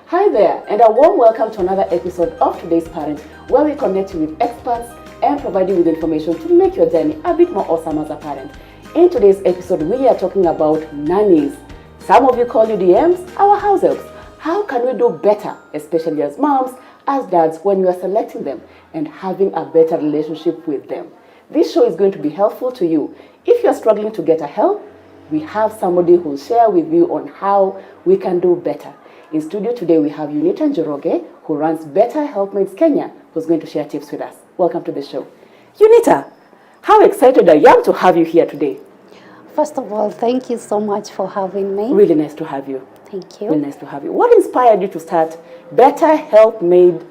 Hi there, and a warm welcome to another episode of Today's Parent, where we connect you with experts and provide you with information to make your journey a bit more awesome as a parent. In today's episode, we are talking about nannies. Some of you call you DMs, our house helps. How can we do better, especially as moms, as dads, when we are selecting them and having a better relationship with them? This show is going to be helpful to you. If you're struggling to get a help, we have somebody who will share with you on how we can do better. In studio today, we have Unita Njoroge, who runs Better Helpmates Kenya, who's going to share tips with us. Welcome to the show. Unita, how excited I am to have you here today. First of all, thank you so much for having me. Really nice to have you. Thank you. Really nice to have you. What inspired you to start Better Helpmates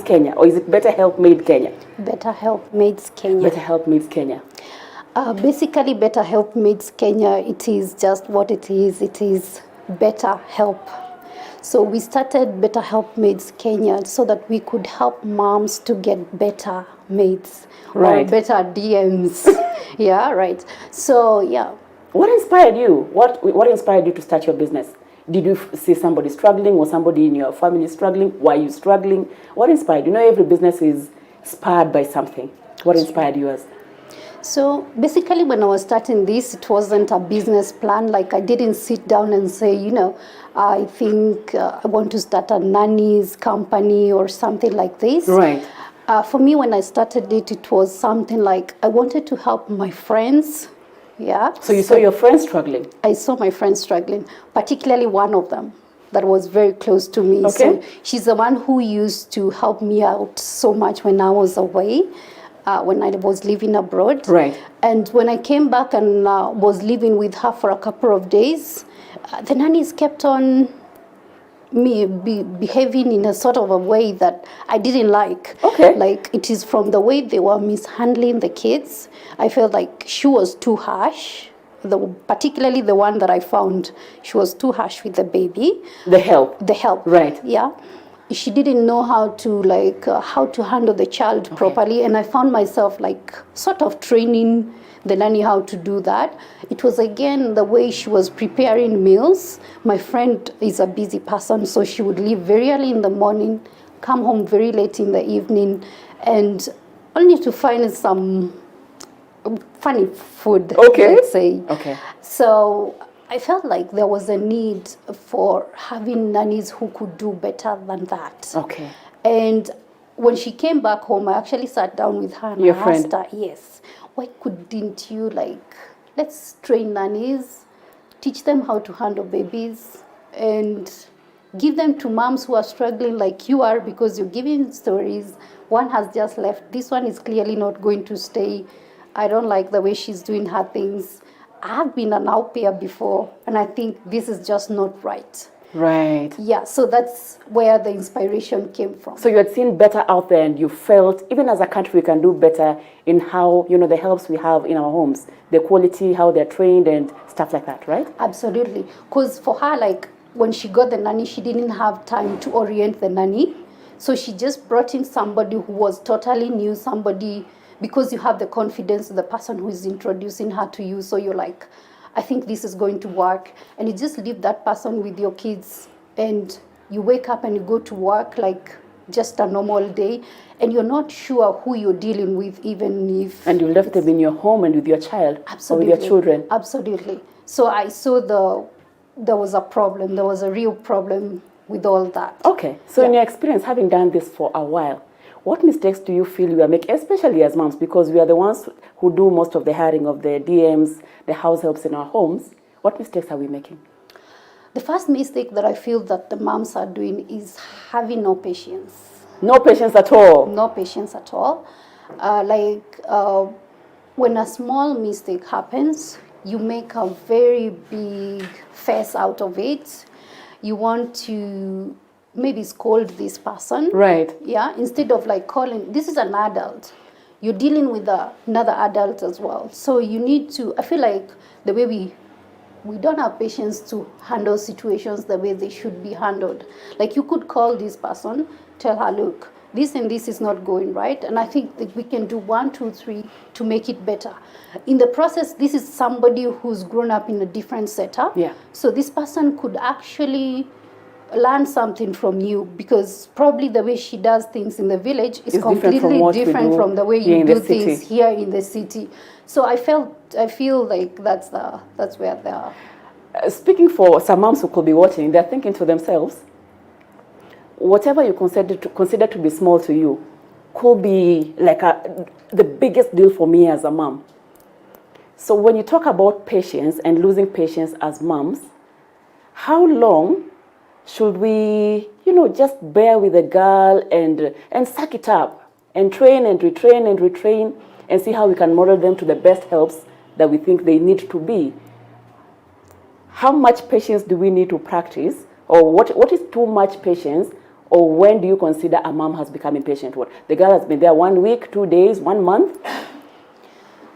Kenya, or is it Better Helpmate Kenya? Better Helpmates Kenya. Better Helpmates Kenya. Basically, Better Helpmates Kenya, it is just what it is. It is better help. So we started Better Helpmates Kenya so that we could help moms to get better mates, right, or better DMs. Yeah, right. So yeah. What inspired you? What inspired you to start your business? Did you see somebody struggling, or somebody in your family struggling? Why are you struggling? What inspired you? You know, every business is inspired by something. What inspired yours? So basically, when I was starting this, it wasn't a business plan. Like, I didn't sit down and say, I think I want to start a nannies company or something like this. Right. For me, when I started it, it was something like I wanted to help my friends. Yeah. So you saw your friends struggling? I saw my friends struggling, particularly one of them that was very close to me. Okay. So she's the one who used to help me out so much when I was away. When I was living abroad. Right. And when I came back and was living with her for a couple of days, the nannies kept on behaving in a sort of a way that I didn't like. Okay. Like, it is from the way they were mishandling the kids. I felt like she was too harsh. Particularly the one that I found, she was too harsh with the baby. The help. Right. Yeah. She didn't know how to handle the child properly, and I found myself sort of training the nanny how to do that. It was again the way she was preparing meals. My friend is a busy person, so she would leave very early in the morning, come home very late in the evening, and only to find some funny food, let's say. Okay. So I felt like there was a need for having nannies who could do better than that. Okay. And when she came back home, I actually sat down with her and Your I friend? asked her, yes, why couldn't you let's train nannies, teach them how to handle babies, and give them to moms who are struggling like you are, because you're giving stories. One has just left. This one is clearly not going to stay. I don't like the way she's doing her things. I have been an au pair before, and I think this is just not right. Right. Yeah, so that's where the inspiration came from. So you had seen better out there, and you felt, even as a country, we can do better in how, the helps we have in our homes, the quality, how they're trained, and stuff like that, right? Absolutely. Because for her, when she got the nanny, she didn't have time to orient the nanny. So she just brought in somebody who was totally new, because you have the confidence of the person who is introducing her to you. So you're like, I think this is going to work. And you just leave that person with your kids, and you wake up and you go to work like just a normal day, and you're not sure who you're dealing with, even if... And you left them in your home and with your child. Absolutely. Or with your children. Absolutely. So I saw there was a problem. There was a real problem with all that. Okay. So in your experience, having done this for a while, what mistakes do you feel you are making, especially as moms, because we are the ones who do most of the hiring of the DMs, the house helps in our homes? What mistakes are we making? The first mistake that I feel that the moms are doing is having no patience. No patience at all? No patience at all. When a small mistake happens, you make a very big fuss out of it. You want to maybe scold this person. Right. Yeah, instead of calling, this is an adult. You're dealing with another adult as well. So you need to, I feel like the way we don't have patience to handle situations the way they should be handled. Like, you could call this person, tell her, look, this and this is not going right, and I think that we can do 1, 2, 3 to make it better. In the process, this is somebody who's grown up in a different setup. Yeah. So this person could actually learn something from you, because probably the way she does things in the village is completely different from the way you do things here in the city. So I feel like that's where they are. Speaking for some moms who could be watching, they're thinking to themselves, whatever you consider to be small to you could be like the biggest deal for me as a mom. So when you talk about patience and losing patience as moms, how long should we, just bear with a girl and suck it up and train and retrain and retrain and see how we can model them to the best helps that we think they need to be? How much patience do we need to practice? Or what is too much patience? Or when do you consider a mom has become impatient? What, the girl has been there 1 week, 2 days, 1 month?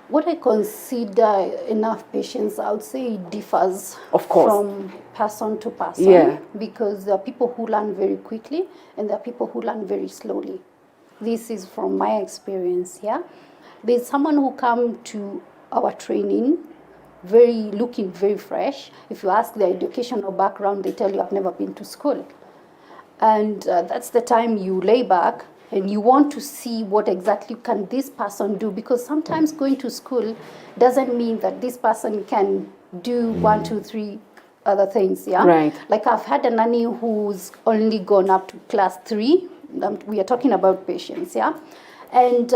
What I consider enough patience, I would say it differs, of course, from person to person, because there are people who learn very quickly and there are people who learn very slowly. This is from my experience. There's someone who come to our training looking very fresh. If you ask their educational background, they tell you, I've never been to school. And that's the time you lay back and you want to see what exactly can this person do, because sometimes going to school doesn't mean that this person can do 1, 2, 3 other things. Right. Like I've had a nanny who's only gone up to class 3. We are talking about patience. And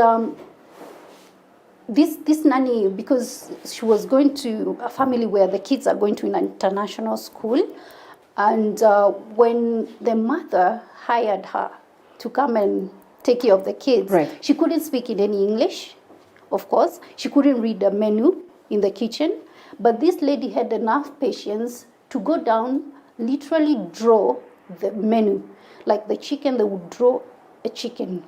this nanny, because she was going to a family where the kids are going to an international school, and when the mother hired her to come and take care of the kids, she couldn't speak in any English, of course. She couldn't read the menu in the kitchen. But this lady had enough patience to go down, literally draw the menu. Like the chicken, they would draw a chicken.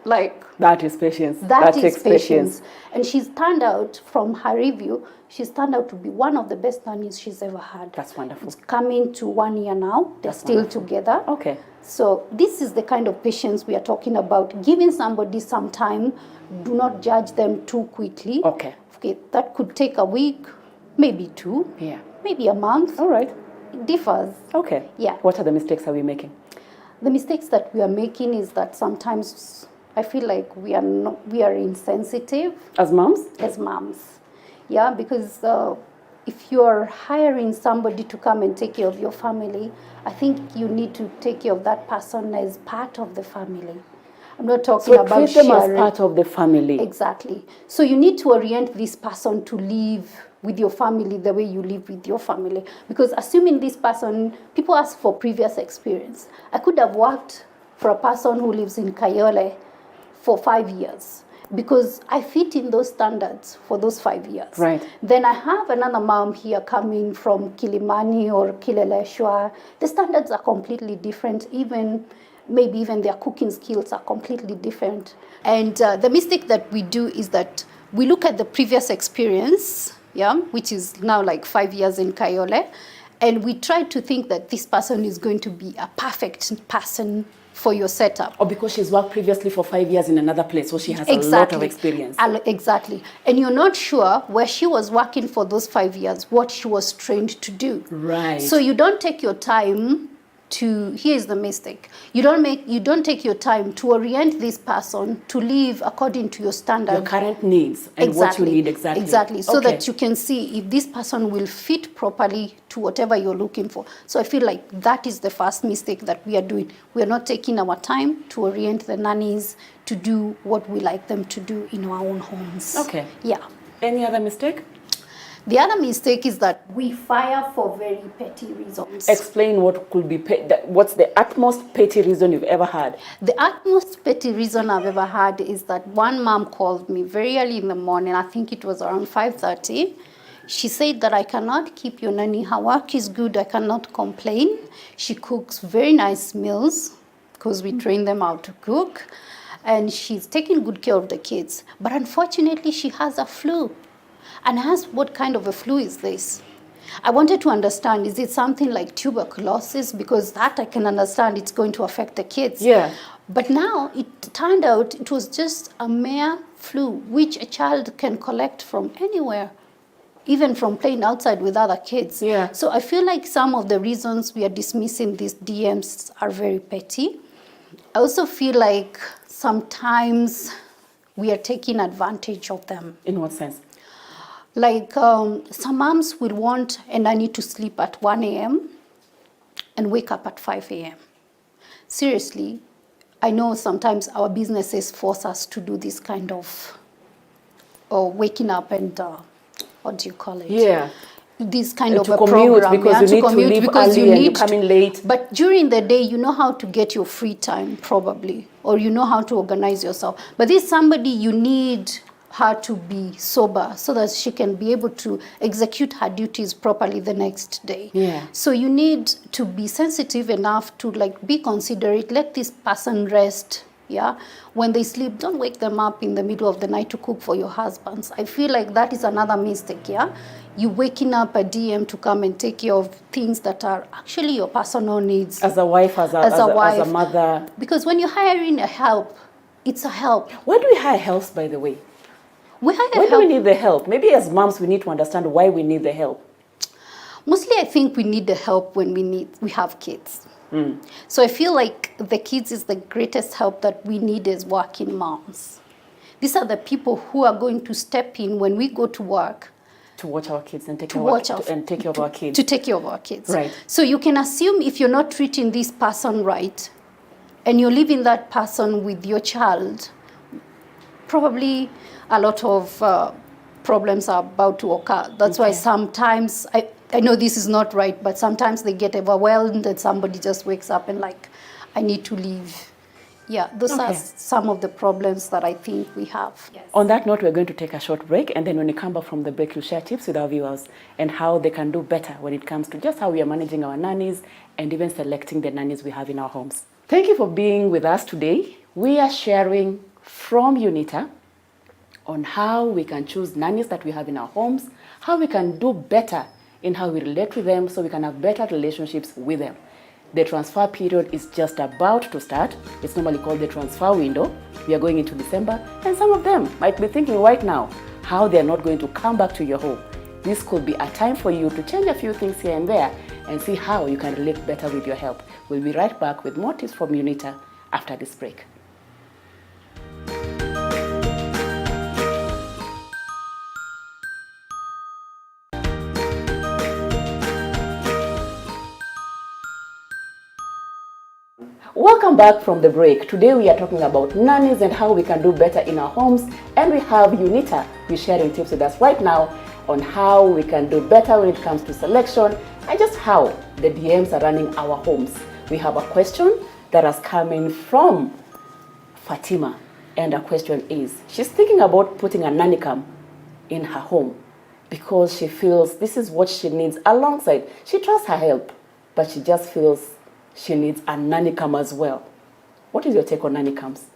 Like that is patience. That is patience. And she's turned out, from her review, she's turned out to be one of the best nannies she's ever had. That's wonderful. It's coming to 1 year now. They're still together. Okay. So this is the kind of patience we are talking about. Giving somebody some time. Do not judge them too quickly. Okay. That could take a week, maybe 2. Yeah. Maybe a month. All right. It differs. Okay. Yeah. What are the mistakes are we making? The mistakes that we are making is that sometimes I feel like we are insensitive. As moms? As moms. Yeah, because if you are hiring somebody to come and take care of your family, I think you need to take care of that person as part of the family. I'm not talking about treat them as part of the family. Exactly. So you need to orient this person to live with your family the way you live with your family. Because assuming this person, people ask for previous experience. I could have worked for a person who lives in Kayole for 5 years because I fit in those standards for those 5 years. Right. Then I have another mom here coming from Kilimani or Kileleshwa. The standards are completely different. Maybe even their cooking skills are completely different. And the mistake that we do is that we look at the previous experience, which is now like 5 years in Kayole, and we try to think that this person is going to be a perfect person for your setup. Or because she's worked previously for 5 years in another place, so she has a lot of experience. Exactly. And you're not sure where she was working for those 5 years, what she was trained to do. Right. So you don't take your time here's the mistake. You don't take your time to orient this person to live according to your standard. Your current needs and what you need exactly. Exactly. So that you can see if this person will fit properly to whatever you're looking for. So I feel like that is the first mistake that we are doing. We are not taking our time to orient the nannies to do what we like them to do in our own homes. Okay. Yeah. Any other mistake? The other mistake is that we fire for very petty reasons. Explain what could be what's the utmost petty reason you've ever had? The utmost petty reason I've ever had is that one mom called me very early in the morning. I think it was around 5:30. She said that I cannot keep your nanny. Her work is good. I cannot complain. She cooks very nice meals because we train them how to cook. And she's taking good care of the kids. But unfortunately, she has a flu. And I asked, what kind of a flu is this? I wanted to understand, is it something like tuberculosis? Because that I can understand, it's going to affect the kids. Yeah. But now it turned out it was just a mere flu, which a child can collect from anywhere. even from playing outside with other kids. Yeah. So I feel like some of the reasons we are dismissing these DMs are very petty. I also feel like sometimes we are taking advantage of them. In what sense? Like some moms will want a nanny to sleep at 1 a.m. and wake up at 5 a.m. Seriously, I know sometimes our businesses force us to do this kind of waking up and what do you call it? Yeah. This kind of to a commute program. because you need to leave early and you come in late. But during the day, you know how to get your free time probably, or you know how to organize yourself. But this somebody you need her to be sober so that she can be able to execute her duties properly the next day. Yeah. So you need to be sensitive enough to like be considerate, let this person rest. Yeah, when they sleep, don't wake them up in the middle of the night to cook for your husbands. I feel like that is another mistake. Yeah, you waking up a DM to come and take care of things that are actually your personal needs. As a wife, as a mother. Because when you're hiring a help, it's a help. Why do we hire helps, by the way? We hire Why help. do we need the help? Maybe as moms, we need to understand why we need the help. Mostly, I think we need the help when we have kids. So I feel like the kids is the greatest help that we need as working moms. These are the people who are going to step in when we go to work. To watch our kids and take care of our kids. To take care of our kids. Right. So you can assume if you're not treating this person right, and you're leaving that person with your child, probably a lot of problems are about to occur. That's why sometimes, I know this is not right, but sometimes they get overwhelmed and somebody just wakes up and like, I need to leave. Yeah, those are some of the problems that I think we have. Yes. On that note, we're going to take a short break, and then when we come back from the break, we'll share tips with our viewers and how they can do better when it comes to just how we are managing our nannies and even selecting the nannies we have in our homes. Thank you for being with us today. We are sharing from UNITA on how we can choose nannies that we have in our homes, how we can do better in how we relate with them so we can have better relationships with them. The transfer period is just about to start. It's normally called the transfer window. We are going into December, and some of them might be thinking right now how they are not going to come back to your home. This could be a time for you to change a few things here and there and see how you can relate better with your help. We'll be right back with more tips from UNITA after this break. Welcome back from the break. Today we are talking about nannies and how we can do better in our homes, and we have UNITA who is sharing tips with us right now on how we can do better when it comes to selection and just how the DMs are running our homes. We have a question that has come in from Fatima, and her question is, she's thinking about putting a nanny cam in her home because she feels this is what she needs alongside. She trusts her help, but she just feels she needs a nanny cam as well. What is your take on nanny cams?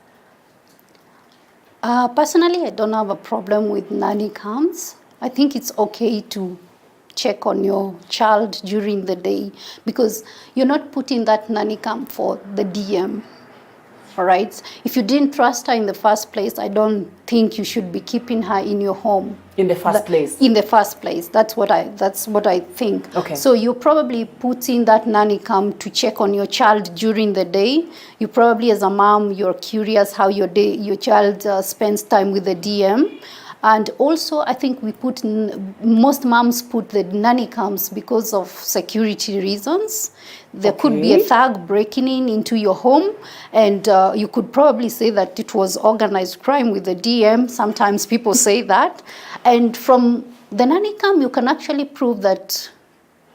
Personally, I don't have a problem with nanny cams. I think it's okay to check on your child during the day because you're not putting that nanny cam for the DM. All right. If you didn't trust her in the first place, I don't think you should be keeping her in your home. In the first place. In the first place, that's what I think. Okay. So you probably put in that nanny cam to check on your child during the day. You probably, as a mom, you're curious how your child spends time with the DM. And also, I think most moms put the nanny cams because of security reasons. There could be a thug breaking into your home, and you could probably say that it was organized crime with the DM. Sometimes people say that. And from the nanny cam, you can actually prove that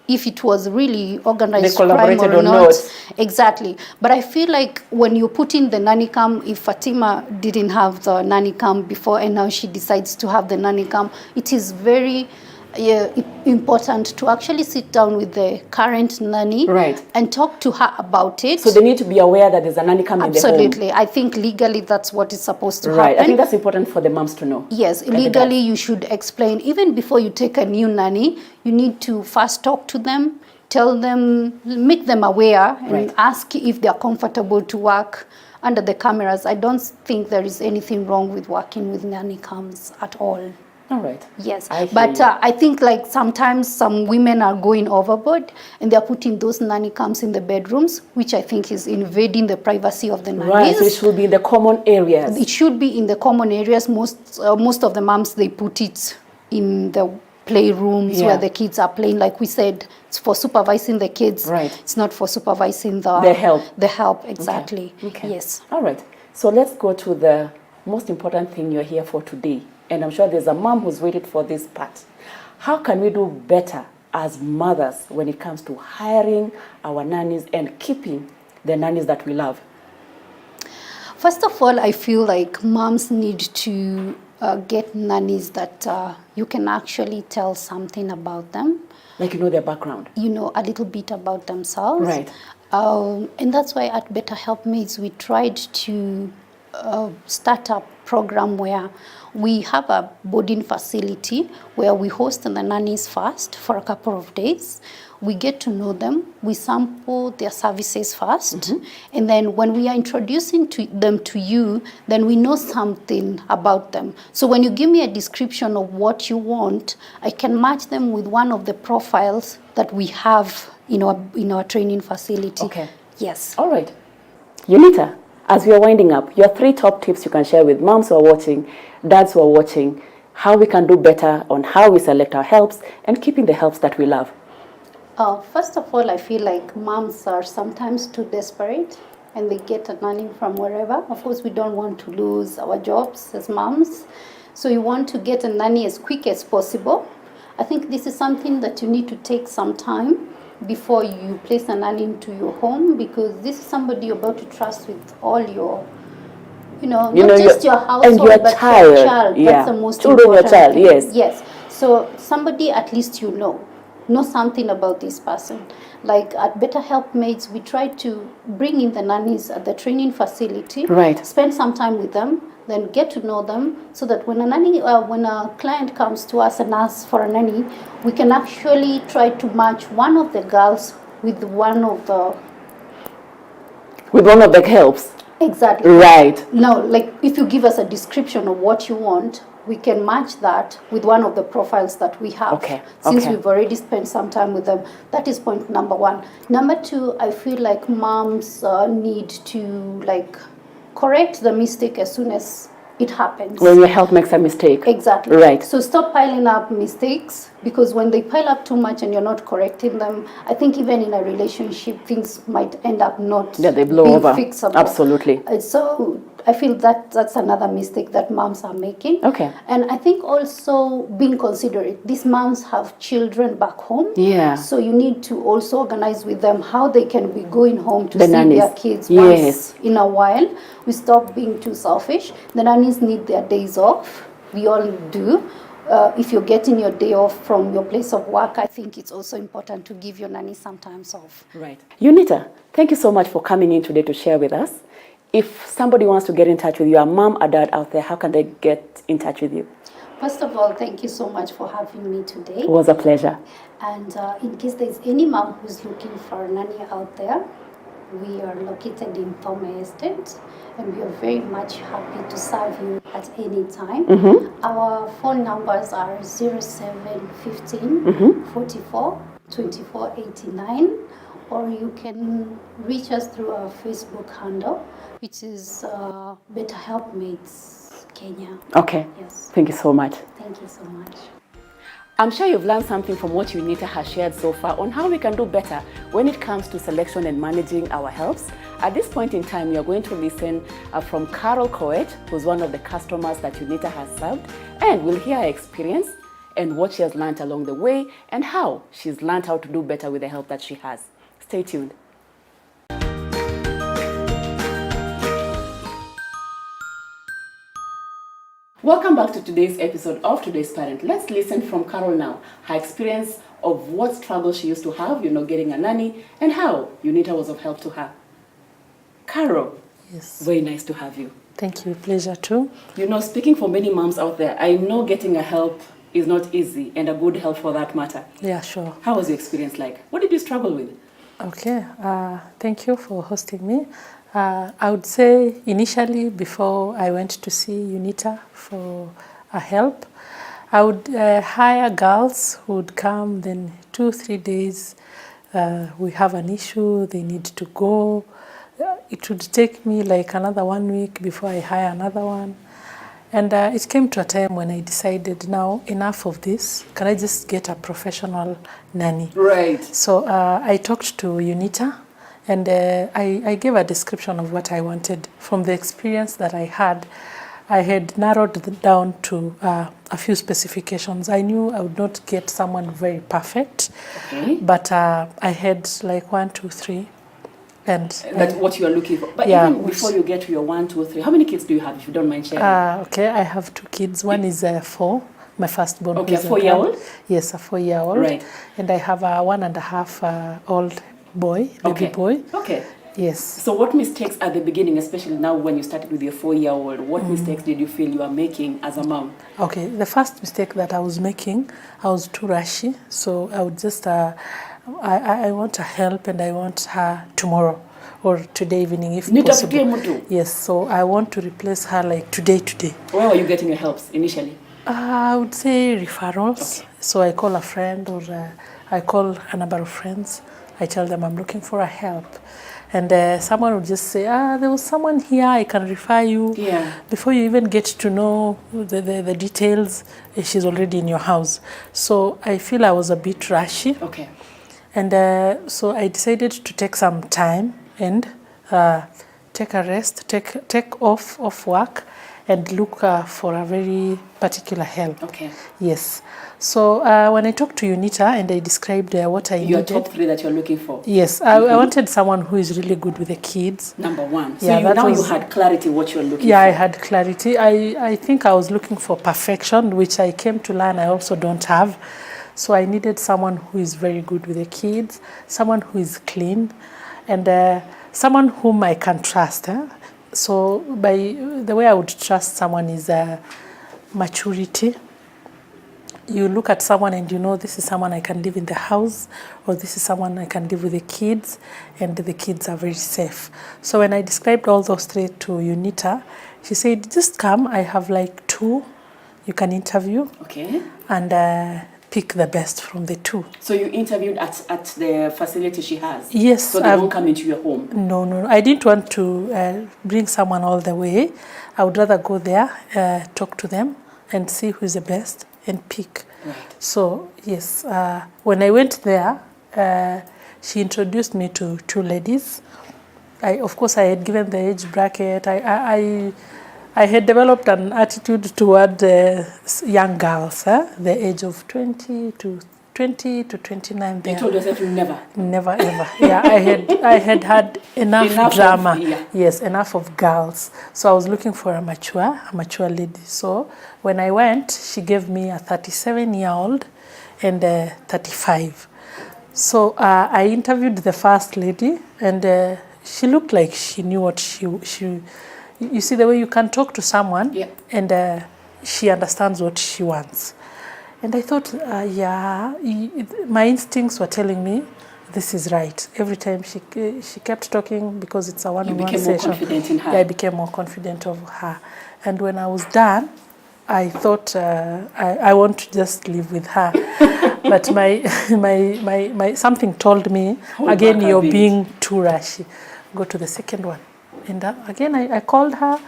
if it was really organized crime or not. Exactly. But I feel like when you put in the nanny cam, if Fatima didn't have the nanny cam before and now she decides to have the nanny cam, it is very important to actually sit down with the current nanny and talk to her about it. So they need to be aware that there's a nanny cam in the home. Absolutely. I think legally that's what is supposed to Right. happen. I think that's important for the moms to know. Yes. Legally, you should explain. Even before you take a new nanny, you need to first talk to them, tell them, make them aware, and ask if they're comfortable to work under the cameras. I don't think there is anything wrong with working with nanny cams at all. All right. Yes, I hear but you. I think like sometimes some women are going overboard and they're putting those nanny cams in the bedrooms, which I think is invading the privacy of the nannies. Right, so it should be in the common areas. It should be in the common areas. Most of the moms, they put it in the playrooms where the kids are playing. Like we said, it's for supervising the kids. Right. It's not for supervising the help. The help, exactly. Okay. Yes. All right. So let's go to the most important thing you're here for today. And I'm sure there's a mom who's waited for this part. How can we do better as mothers when it comes to hiring our nannies and keeping the nannies that we love? First of all, I feel like moms need to get nannies that you can actually tell something about them. Like you know their background. You know a little bit about themselves. Right. And that's why at Better Helpmates we tried to start a program where we have a boarding facility where we host the nannies first for a couple of days. We get to know them, we sample their services first, and then when we are introducing them to you, then we know something about them. So when you give me a description of what you want, I can match them with one of the profiles that we have in our training facility. Okay. Yes. All right. Unita, as we are winding up, your 3 top tips you can share with moms who are watching, dads who are watching, how we can do better on how we select our helps and keeping the helps that we love. First of all, I feel like moms are sometimes too desperate and they get a nanny from wherever. Of course, we don't want to lose our jobs as moms. So you want to get a nanny as quick as possible. I think this is something that you need to take some time before you place a nanny into your home, because this is somebody you're about to trust with all your, not just your household, and your but child. your child. Yeah. That's the most Children, important your child, thing. yes. Yes. So somebody at least know something about this person. Like at Better Helpmates, we try to bring in the nannies at the training facility. Right. Spend some time with them, then get to know them, so that when a client comes to us and asks for a nanny, we can actually try to match one of the girls with one of the helps. Exactly. Right. Now, like if you give us a description of what you want, we can match that with one of the profiles that we have. Okay. Since we've already spent some time with them. That is point number 1. Number 2, I feel like moms need to correct the mistake as soon as it happens. When your help makes a mistake. Exactly. Right. So stop piling up mistakes, because when they pile up too much and you're not correcting them, I think even in a relationship, things might end up not they blow being over. fixable. Absolutely. So I feel that's another mistake that moms are making. Okay. And I think also being considerate. These moms have children back home. Yeah. So you need to also organize with them how they can be going home to see nannies. their kids Yes. once in a while. We stop being too selfish. The nannies need their days off. We all do. If you're getting your day off from your place of work, I think it's also important to give your nanny some time off. Right. Unita, thank you so much for coming in today to share with us. If somebody wants to get in touch with you, a mom or dad out there, how can they get in touch with you? First of all, thank you so much for having me today. It was a pleasure. And in case there's any mom who's looking for a nanny out there, we are located in Thome Estate, and we are very much happy to serve you at any time. Our phone numbers are 0715 44 24 89, or you can reach us through our Facebook handle, which is Better Helpmates Kenya. Okay. Yes. Thank you so much. Thank you so much. I'm sure you've learned something from what Unita has shared so far on how we can do better when it comes to selection and managing our helps. At this point in time, you're going to listen from Carol Coet, who's one of the customers that Unita has served, and we'll hear her experience and what she has learned along the way and how she's learned how to do better with the help that she has. Stay tuned. Welcome back to today's episode of Today's Parent. Let's listen from Carol now, her experience of what struggle she used to have, getting a nanny, and how Unita was of help to her. Carol, yes, very nice to have you. Thank you, pleasure too. Speaking for many moms out there, I know getting a help is not easy, and a good help for that matter. Yeah, sure. How was your experience like? What did you struggle with? Okay, thank you for hosting me. I would say initially, before I went to see Unita for a help, I would hire girls who would come, then 2-3 days we have an issue, they need to go. It would take me like another 1 week before I hire another one. And it came to a time when I decided, now enough of this, can I just get a professional nanny? Right. So I talked to UNITA, and I gave a description of what I wanted. From the experience that I had narrowed down to a few specifications. I knew I would not get someone very perfect, Okay. but I had like 1, 2, 3. And That's what you are looking for. But Yeah, even before you get to your 1, 2, 3, how many kids do you have, if you don't mind sharing? okay, I have 2 kids. One is 4, my firstborn. Okay, who is a 4-year-old? Yes, a 4-year-old. Right. And I have a 1.5-old boy, baby Okay. boy. Okay. Yes. So what mistakes at the beginning, especially now when you started with your 4-year-old, what mistakes did you feel you are making as a mom? Okay, the first mistake that I was making, I was too rushy. So I would just, I want her help and I want her tomorrow or today evening if Nitafutie possible. mtu. Yes, so I want to replace her like today. Where were you getting your helps initially? I would say referrals. Okay. So I call a friend or I call a number of friends. I tell them I'm looking for a help. And someone would just say, there was someone here, I can refer you. Yeah. Before you even get to know the details, she's already in your house. So I feel I was a bit rushy. Okay. And so I decided to take some time and take a rest, take off work and look for a very particular help. Okay. Yes. So when I talked to UNITA and I described what I Your needed. top 3 that you're looking for? Yes, I wanted someone who is really good with the kids. Number 1. So Yeah, that you was- had clarity what you're looking Yeah, for. I had clarity. I think I was looking for perfection, which I came to learn I also don't have. So I needed someone who is very good with the kids, someone who is clean, and someone whom I can trust. So by the way I would trust someone is maturity. You look at someone and you know this is someone I can live in the house, or this is someone I can live with the kids, and the kids are very safe. So when I described all those 3 to UNITA, she said, just come, I have like 2 you can interview, Okay. and pick the best from the 2. So you interviewed at the facility she has? Yes. So they won't come into your home? No. I didn't want to bring someone all the way. I would rather go there, talk to them, and see who is the best and pick. Right. So yes, when I went there, she introduced me to 2 ladies. Of course, I had given the age bracket. I had developed an attitude toward young girls, the age of 20 to 29. You told yourself you never? Never ever. Yeah, I had enough drama. Yes, enough of girls. So I was looking for a mature lady. So when I went, she gave me a 37-year-old and a 35. So I interviewed the first lady, and she looked like she knew what she. You see the way you can talk to someone, Yeah. and she understands what she wants. And I thought, my instincts were telling me this is right. Every time she kept talking, because it's a one-on-one became session. more confident in her. Yeah, I became more confident of her. And when I was done, I thought I want to just live with her. But my something told me, Hold again, back a you're bit. being too rushy. Go to the second one. And again, I called her.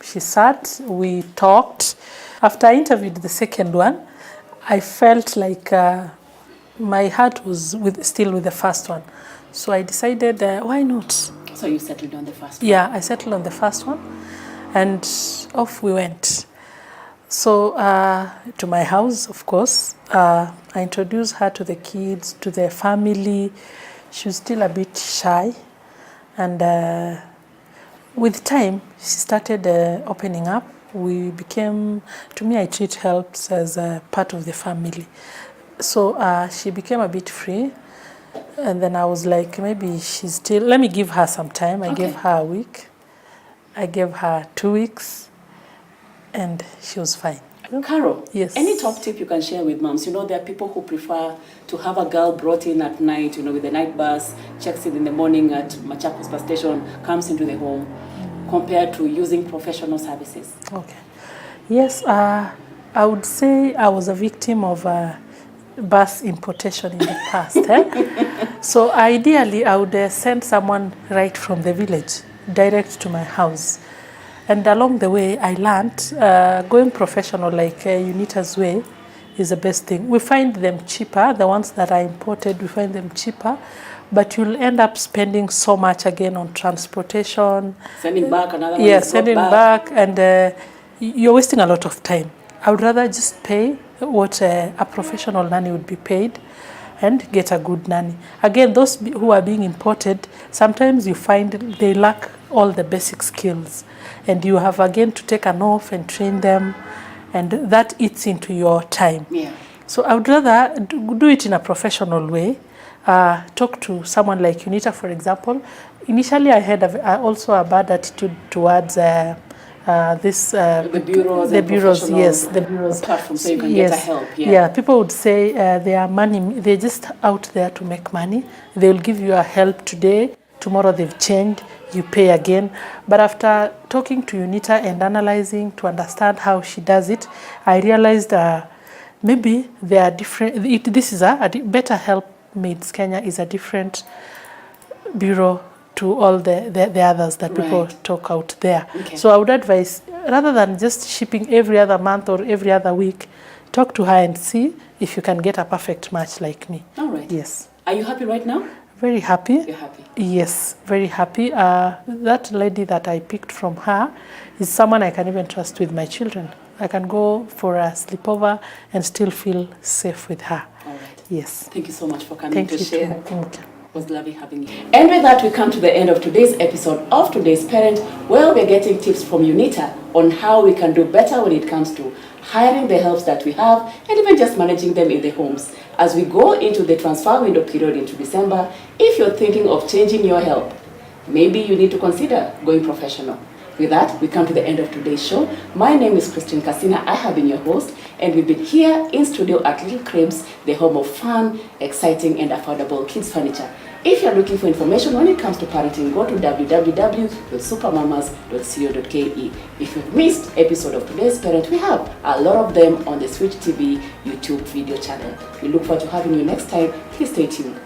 She sat. We talked. After I interviewed the second one, I felt like my heart was still with the first one. So I decided, why not? So you settled on the first one? Yeah, I settled on the first one, and off we went. So to my house, of course, I introduced her to the kids, to their family. She was still a bit shy, and with time, she started opening up. We became, to me, I treat helps as a part of the family. So she became a bit free. And then I was like, maybe she's still, let me give her some time. I gave her a week. I gave her 2 weeks. And she was fine. Carol, Yes. Any top tip you can share with moms? You know, there are people who prefer to have a girl brought in at night, you know, with the night bus, checks in the morning at Machakos bus station, comes into the home, compared to using professional services. Okay. Yes, I would say I was a victim of bus importation in the past. So ideally, I would send someone right from the village, direct to my house. And along the way, I learned going professional like Unita's way is the best thing. We find them cheaper, the ones that are imported, we find them cheaper, but you'll end up spending so much again on transportation. Sending back another one. Yeah, sending back, and you're wasting a lot of time. I would rather just pay what a professional nanny would be paid and get a good nanny. Again, those who are being imported, sometimes you find they lack all the basic skills, and you have again to take an off and train them, and that eats into your time. Yeah. So I would rather do it in a professional way. Talk to someone like Unita, for example. Initially, I had also a bad attitude towards the bureaus, yes, the bureaus platform, so you can yes, get a help. Yeah, people would say they are money. They're just out there to make money. They will give you a help today. Tomorrow they've changed. You pay again. But after talking to Unita and analyzing to understand how she does it, I realized maybe they are different. This is a better Helpmates Kenya is a different bureau to all the others that people talk out there. Okay. So I would advise, rather than just shipping every other month or every other week, talk to her and see if you can get a perfect match like me. All right. Yes. Are you happy right now? Very happy. You're happy? Yes, very happy. That lady that I picked from her is someone I can even trust with my children. I can go for a sleepover and still feel safe with her. All right. Yes. Thank you so much for coming to share. Thank you. It was lovely having you. And with that, we come to the end of today's episode of Today's Parent, where we're getting tips from Unita on how we can do better when it comes to hiring the helps that we have and even just managing them in the homes. As we go into the transfer window period into December, if you're thinking of changing your help, maybe you need to consider going professional. With that, we come to the end of today's show. My name is Christine Casina. I have been your host, and we've been here in studio at Little Cribs, the home of fun, exciting, and affordable kids furniture. If you're looking for information when it comes to parenting, go to www.supermamas.co.ke. If you've missed episode of Today's Parent, we have a lot of them on the Switch TV YouTube video channel. We look forward to having you next time. Please stay tuned.